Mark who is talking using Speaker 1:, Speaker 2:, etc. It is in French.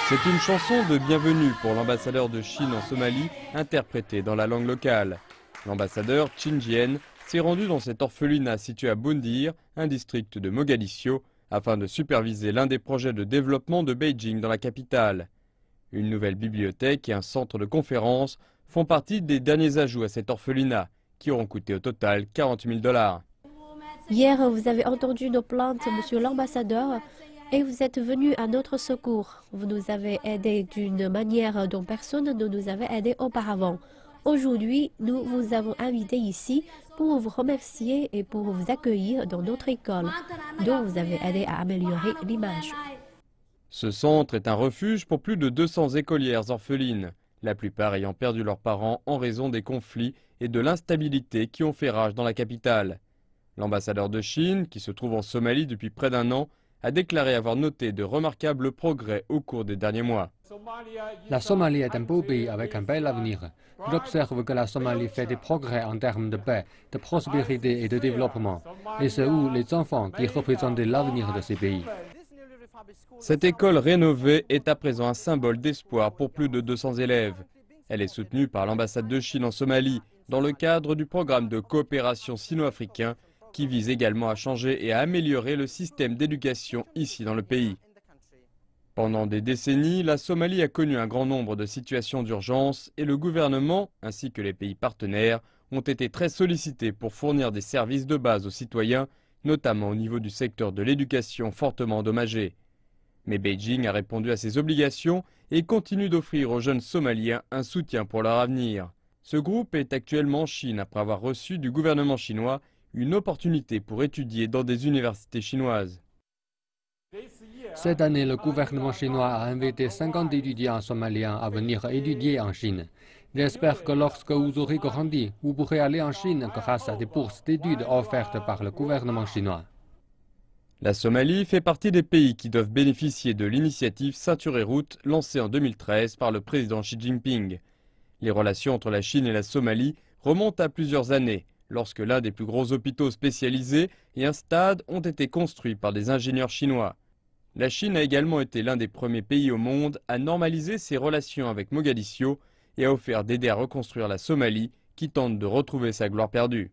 Speaker 1: C'est une chanson de bienvenue pour l'ambassadeur de Chine en Somalie, interprétée dans la langue locale. L'ambassadeur Chin Jien s'est rendu dans cet orphelinat situé à Boundir, un district de Mogadiscio, afin de superviser l'un des projets de développement de Beijing dans la capitale. Une nouvelle bibliothèque et un centre de conférences font partie des derniers ajouts à cet orphelinat, qui auront coûté au total 40 000 $.
Speaker 2: Hier, vous avez entendu nos plaintes, monsieur l'ambassadeur, et vous êtes venu à notre secours. Vous nous avez aidés d'une manière dont personne ne nous avait aidés auparavant. Aujourd'hui, nous vous avons invité ici pour vous remercier et pour vous accueillir dans notre école, dont vous avez aidé à améliorer l'image.
Speaker 1: Ce centre est un refuge pour plus de 200 écolières orphelines, la plupart ayant perdu leurs parents en raison des conflits et de l'instabilité qui ont fait rage dans la capitale. L'ambassadeur de Chine, qui se trouve en Somalie depuis près d'un an, a déclaré avoir noté de remarquables progrès au cours des derniers mois.
Speaker 3: La Somalie est un beau pays avec un bel avenir. J'observe que la Somalie fait des progrès en termes de paix, de prospérité et de développement. Et c'est où les enfants qui représentent l'avenir de ces pays.
Speaker 1: Cette école rénovée est à présent un symbole d'espoir pour plus de 200 élèves. Elle est soutenue par l'ambassade de Chine en Somalie dans le cadre du programme de coopération sino-africain qui vise également à changer et à améliorer le système d'éducation ici dans le pays. Pendant des décennies, la Somalie a connu un grand nombre de situations d'urgence et le gouvernement, ainsi que les pays partenaires, ont été très sollicités pour fournir des services de base aux citoyens, notamment au niveau du secteur de l'éducation fortement endommagé. Mais Beijing a répondu à ses obligations et continue d'offrir aux jeunes Somaliens un soutien pour leur avenir. Ce groupe est actuellement en Chine après avoir reçu du gouvernement chinois une opportunité pour étudier dans des universités chinoises.
Speaker 3: Cette année, le gouvernement chinois a invité 50 étudiants somaliens à venir étudier en Chine. J'espère que lorsque vous aurez grandi, vous pourrez aller en Chine grâce à des bourses d'études offertes par le gouvernement chinois.
Speaker 1: La Somalie fait partie des pays qui doivent bénéficier de l'initiative Ceinture et Route lancée en 2013 par le président Xi Jinping. Les relations entre la Chine et la Somalie remontent à plusieurs années, lorsque l'un des plus gros hôpitaux spécialisés et un stade ont été construits par des ingénieurs chinois. La Chine a également été l'un des premiers pays au monde à normaliser ses relations avec Mogadiscio et a offert d'aider à reconstruire la Somalie qui tente de retrouver sa gloire perdue.